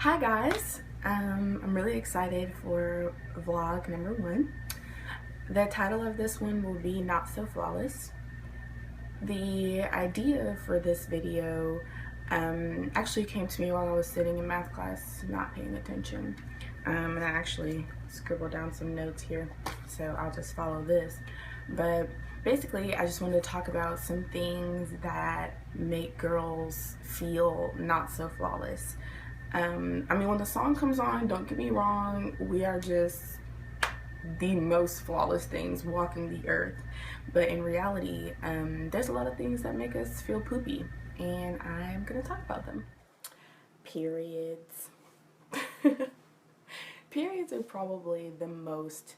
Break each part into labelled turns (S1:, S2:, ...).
S1: Hi guys, I'm really excited for vlog number 1. The title of this one will be Not So Flawless. The idea for this video actually came to me while I was sitting in math class not paying attention, and I actually scribbled down some notes here, so I'll just follow this. But basically I just wanted to talk about some things that make girls feel not so flawless. I mean, when the song comes on, don't get me wrong, we are just the most flawless things walking the earth. But in reality, there's a lot of things that make us feel poopy, and I'm gonna talk about them. Periods. Periods are probably the most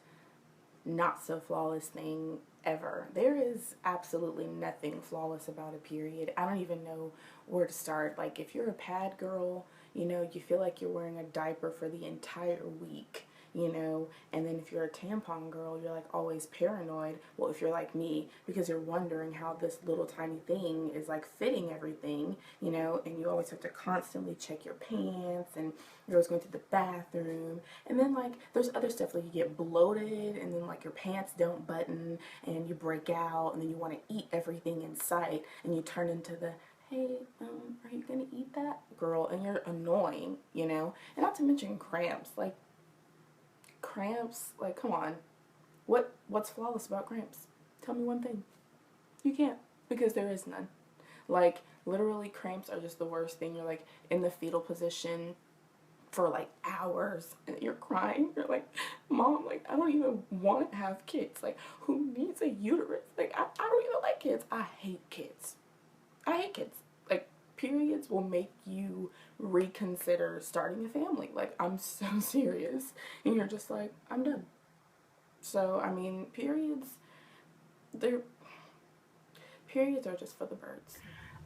S1: not so flawless thing ever. There is absolutely nothing flawless about a period. I don't even know where to start. Like, if you're a pad girl, you feel like you're wearing a diaper for the entire week, and then if you're a tampon girl, you're like always paranoid. Well, if you're like me, because you're wondering how this little tiny thing is like fitting everything, and you always have to constantly check your pants, and you're always going to the bathroom. And then like there's other stuff, like you get bloated, and then like your pants don't button and you break out, and then you want to eat everything in sight, and you turn into the hey, are you gonna eat that girl, and you're annoying, and not to mention cramps. Like, come on, what's flawless about cramps? Tell me one thing. You can't, because there is none. Like, literally, cramps are just the worst thing. You're like in the fetal position for like hours, and you're crying. You're like, Mom, like, I don't even want to have kids. Like, who needs a uterus? Like, I don't even like kids. I hate kids. Like, periods will make you reconsider starting a family. Like, I'm so serious. And you're just like, I'm done. So, I mean, they're periods are just for the birds.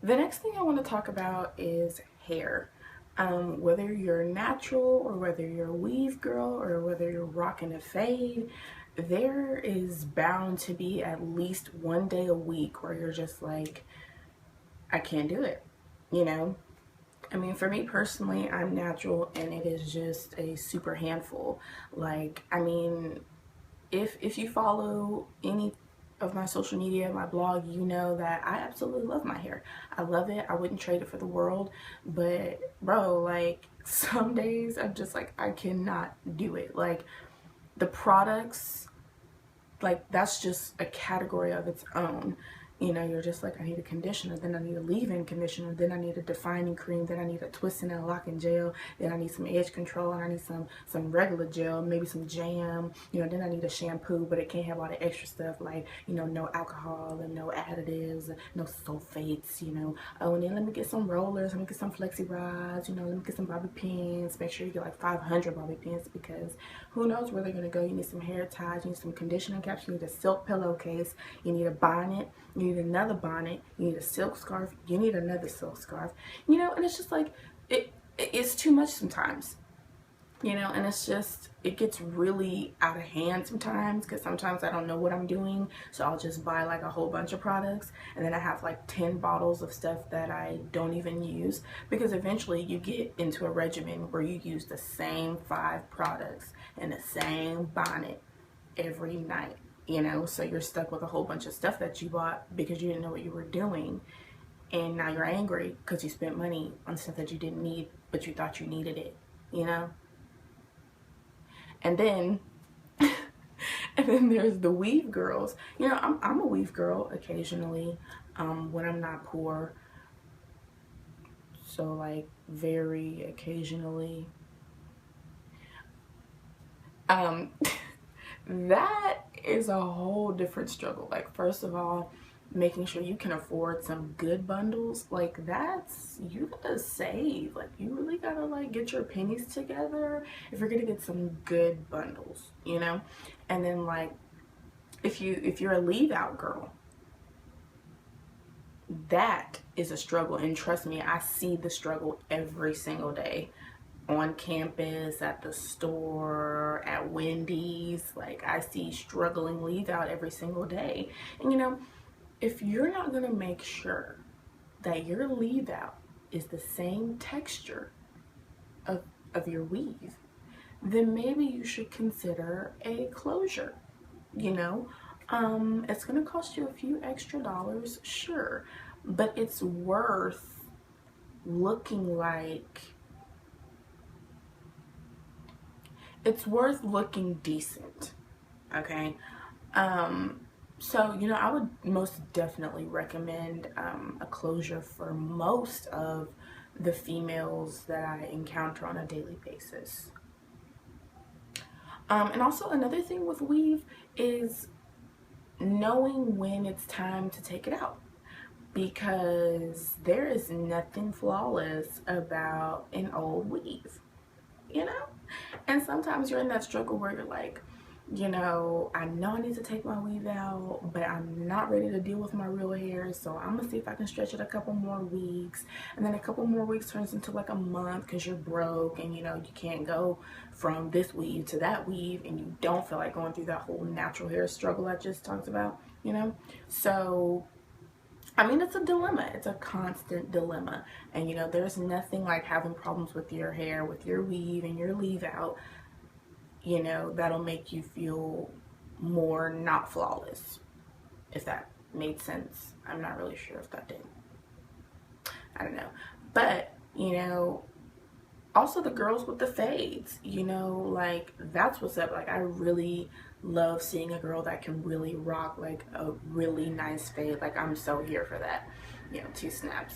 S1: The next thing I want to talk about is hair. Whether you're natural, or whether you're a weave girl, or whether you're rocking a fade, there is bound to be at least one day a week where you're just like, I can't do it, I mean, for me personally, I'm natural, and it is just a super handful. Like, I mean, if you follow any of my social media, my blog, you know that I absolutely love my hair. I love it. I wouldn't trade it for the world. But bro, like, some days I'm just like, I cannot do it. Like, the products, like, that's just a category of its own. You're just like, I need a conditioner, then I need a leave-in conditioner, then I need a defining cream, then I need a twisting and locking gel, then I need some edge control, and I need some regular gel, maybe some jam, then I need a shampoo, but it can't have all the extra stuff like, no alcohol and no additives, no sulfates, Oh, and then let me get some rollers, let me get some flexi rods, let me get some bobby pins. Make sure you get like 500 bobby pins, because who knows where they're gonna go. You need some hair ties, you need some conditioning caps, you need a silk pillowcase, you need a bonnet, you need another bonnet, you need a silk scarf, you need another silk scarf, and it's just like, it's too much sometimes, and it gets really out of hand sometimes, because sometimes I don't know what I'm doing, so I'll just buy like a whole bunch of products, and then I have like 10 bottles of stuff that I don't even use, because eventually you get into a regimen where you use the same 5 products and the same bonnet every night. So you're stuck with a whole bunch of stuff that you bought because you didn't know what you were doing, and now you're angry because you spent money on stuff that you didn't need, but you thought you needed it, and then and then there's the weave girls. I'm a weave girl occasionally, when I'm not poor, so like very occasionally. That is a whole different struggle. Like, first of all, making sure you can afford some good bundles, like, you gotta save. Like, you really gotta like get your pennies together if you're gonna get some good bundles, and then like, if you're a leave out girl, that is a struggle. And trust me, I see the struggle every single day, on campus, at the store, at Wendy's. Like, I see struggling leave out every single day. And if you're not gonna make sure that your leave out is the same texture of of your weave, then maybe you should consider a closure. You know, it's gonna cost you a few extra dollars, sure, but it's worth looking like, it's worth looking decent, okay? So, you know, I would most definitely recommend a closure for most of the females that I encounter on a daily basis. And also another thing with weave is knowing when it's time to take it out, because there is nothing flawless about an old weave, you know? And sometimes you're in that struggle where you're like, you know I need to take my weave out, but I'm not ready to deal with my real hair, so I'm gonna see if I can stretch it a couple more weeks. And then a couple more weeks turns into like a month because you're broke and you know you can't go from this weave to that weave, and you don't feel like going through that whole natural hair struggle I just talked about, you know? So I mean, it's a dilemma. It's a constant dilemma. And you know, there's nothing like having problems with your hair, with your weave and your leave out, you know, that'll make you feel more not flawless. If that made sense. I'm not really sure if that did. I don't know. But, you know, also the girls with the fades, you know, like that's what's up. Like I really love seeing a girl that can really rock like a really nice fade. Like I'm so here for that. You know, 2 snaps.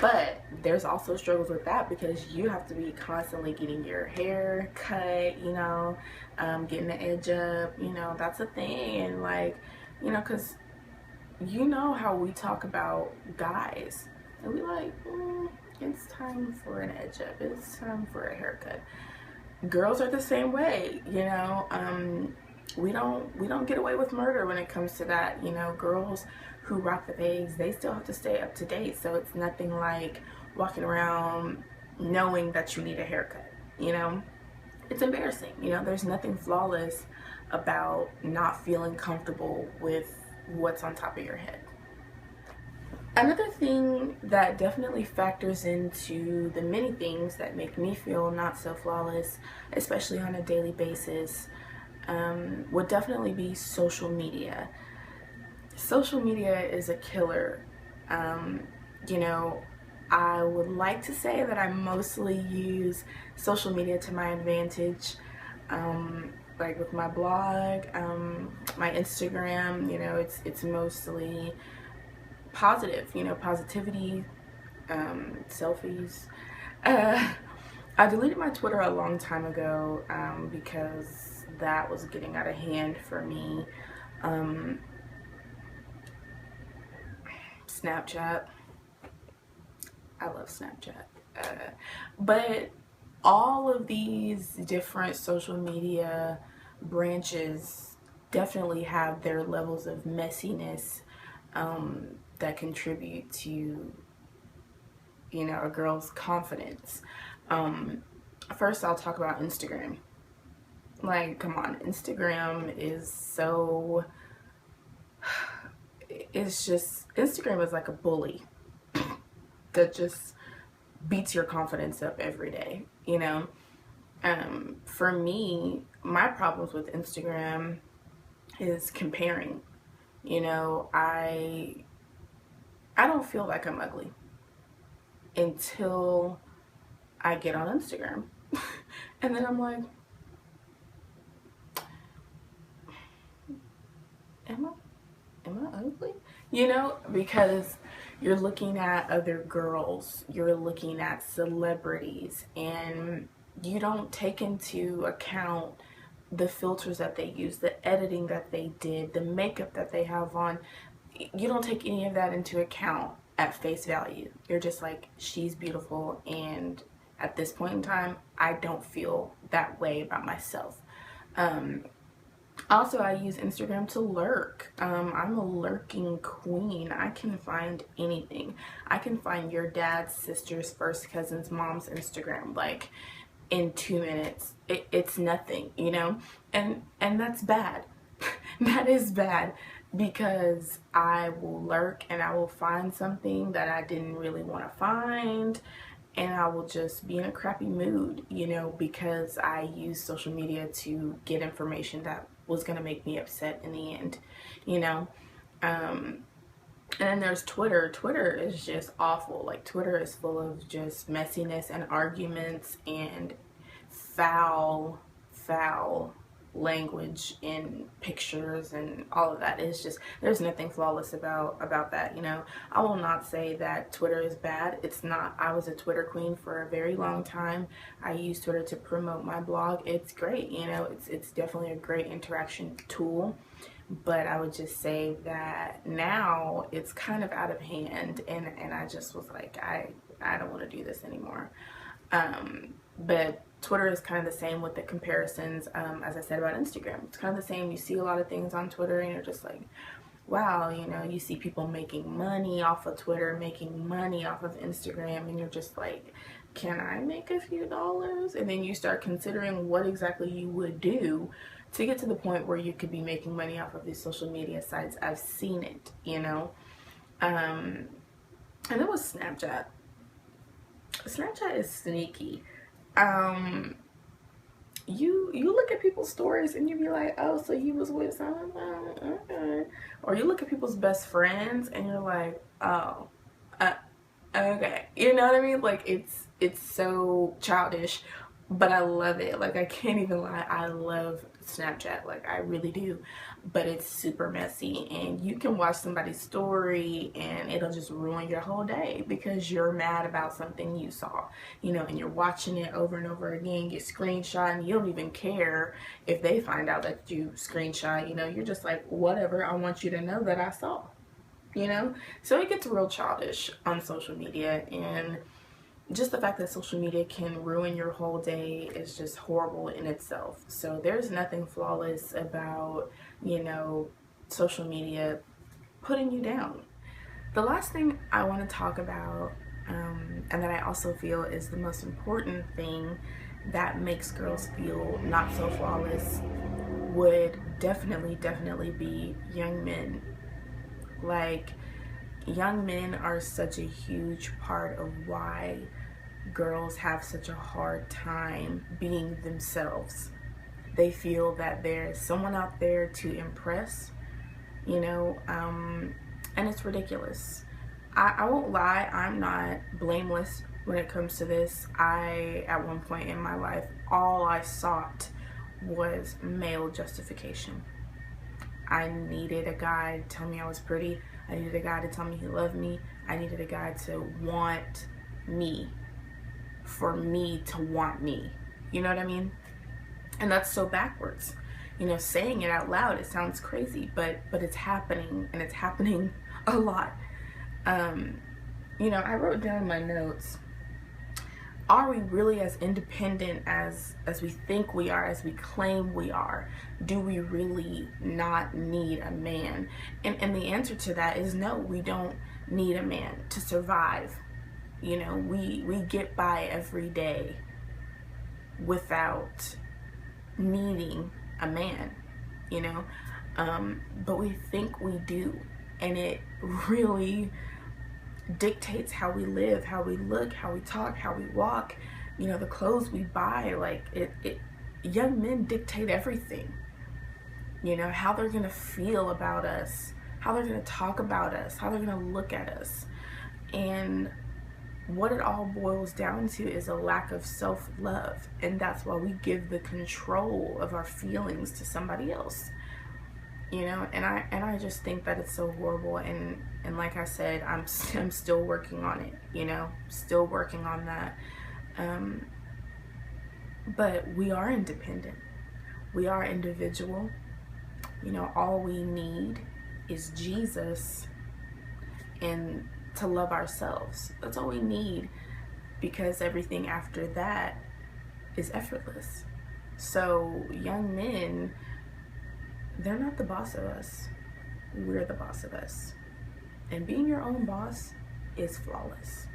S1: But there's also struggles with that because you have to be constantly getting your hair cut, you know, getting the edge up, you know, that's a thing. And like, you know, because you know how we talk about guys and we like, it's time for an edge up, it's time for a haircut. Girls are the same way, you know. We don't get away with murder when it comes to that, you know. Girls who rock the fades, they still have to stay up to date, so it's nothing like walking around knowing that you need a haircut, you know. It's embarrassing, you know. There's nothing flawless about not feeling comfortable with what's on top of your head. Another thing that definitely factors into the many things that make me feel not so flawless, especially on a daily basis, would definitely be social media. Social media is a killer. You know, I would like to say that I mostly use social media to my advantage, like with my blog, my Instagram. You know, it's mostly positive, you know, positivity, selfies. I deleted my Twitter a long time ago because that was getting out of hand for me. Snapchat, I love Snapchat. But all of these different social media branches definitely have their levels of messiness that contribute to, you know, a girl's confidence. First, I'll talk about Instagram. Like, come on, Instagram is so, it's just, Instagram is like a bully that just beats your confidence up every day, you know? For me, my problems with Instagram is comparing. You know, I don't feel like I'm ugly until I get on Instagram. And then I'm like, am I ugly? You know, because you're looking at other girls, you're looking at celebrities, and you don't take into account the filters that they use, the editing that they did, the makeup that they have on. You don't take any of that into account at face value. You're just like, she's beautiful, and at this point in time, I don't feel that way about myself. Also, I use Instagram to lurk. I'm a lurking queen. I can find anything. I can find your dad's sister's first cousin's mom's Instagram like in 2 minutes. It's nothing, you know, and that's bad. That is bad because I will lurk and I will find something that I didn't really want to find, and I will just be in a crappy mood, you know, because I use social media to get information that was going to make me upset in the end, you know. And then there's Twitter. Twitter is just awful. Like, Twitter is full of just messiness and arguments and foul language in pictures and all of that. It's just, there's nothing flawless about that, you know. I will not say that Twitter is bad. It's not. I was a Twitter queen for a very long time. I use Twitter to promote my blog. It's great, you know. It's definitely a great interaction tool. But I would just say that now it's kind of out of hand, and I just was like, I don't want to do this anymore. But Twitter is kind of the same with the comparisons, as I said about Instagram. It's kind of the same. You see a lot of things on Twitter and you're just like, wow, you know, you see people making money off of Twitter, making money off of Instagram, and you're just like, can I make a few dollars? And then you start considering what exactly you would do to get to the point where you could be making money off of these social media sites. I've seen it, you know. And it was Snapchat. Snapchat is sneaky. You look at people's stories and you be like, oh, so you was with someone, okay. Or you look at people's best friends and you're like, oh, okay. You know what I mean? Like, it's so childish, but I love it. Like, I can't even lie, I love Snapchat. Like, I really do. But it's super messy, and you can watch somebody's story and it'll just ruin your whole day because you're mad about something you saw, you know, and you're watching it over and over again. You screenshot and you don't even care if they find out that you screenshot, you know. You're just like, whatever, I want you to know that I saw, you know. So it gets real childish on social media, and just the fact that social media can ruin your whole day is just horrible in itself. So there's nothing flawless about, you know, social media putting you down. The last thing I want to talk about, and that I also feel is the most important thing that makes girls feel not so flawless, would definitely be young men. Like, young men are such a huge part of why girls have such a hard time being themselves. They feel that there's someone out there to impress, you know, and it's ridiculous. I won't lie, I'm not blameless when it comes to this. At one point in my life, all I sought was male justification. I needed a guy to tell me I was pretty. I needed a guy to tell me he loved me. I needed a guy to want me, for me to want me. You know what I mean? And that's so backwards. You know, saying it out loud, it sounds crazy, but it's happening, and it's happening a lot. You know, I wrote down in my notes, are we really as independent as we think we are, as we claim we are? Do we really not need a man? And the answer to that is no, we don't need a man to survive. You know, we get by every day without needing a man, you know, but we think we do, and it really dictates how we live, how we look, how we talk, how we walk, you know, the clothes we buy. Like, young men dictate everything, you know, how they're gonna feel about us, how they're gonna talk about us, how they're gonna look at us. And what it all boils down to is a lack of self-love, and that's why we give the control of our feelings to somebody else, you know. And I just think that it's so horrible, and like I said, I'm still working on it, you know, still working on that. But we are independent, we are individual, you know. All we need is Jesus and to love ourselves. That's all we need, because everything after that is effortless. So young men, they're not the boss of us, we're the boss of us. And being your own boss is flawless.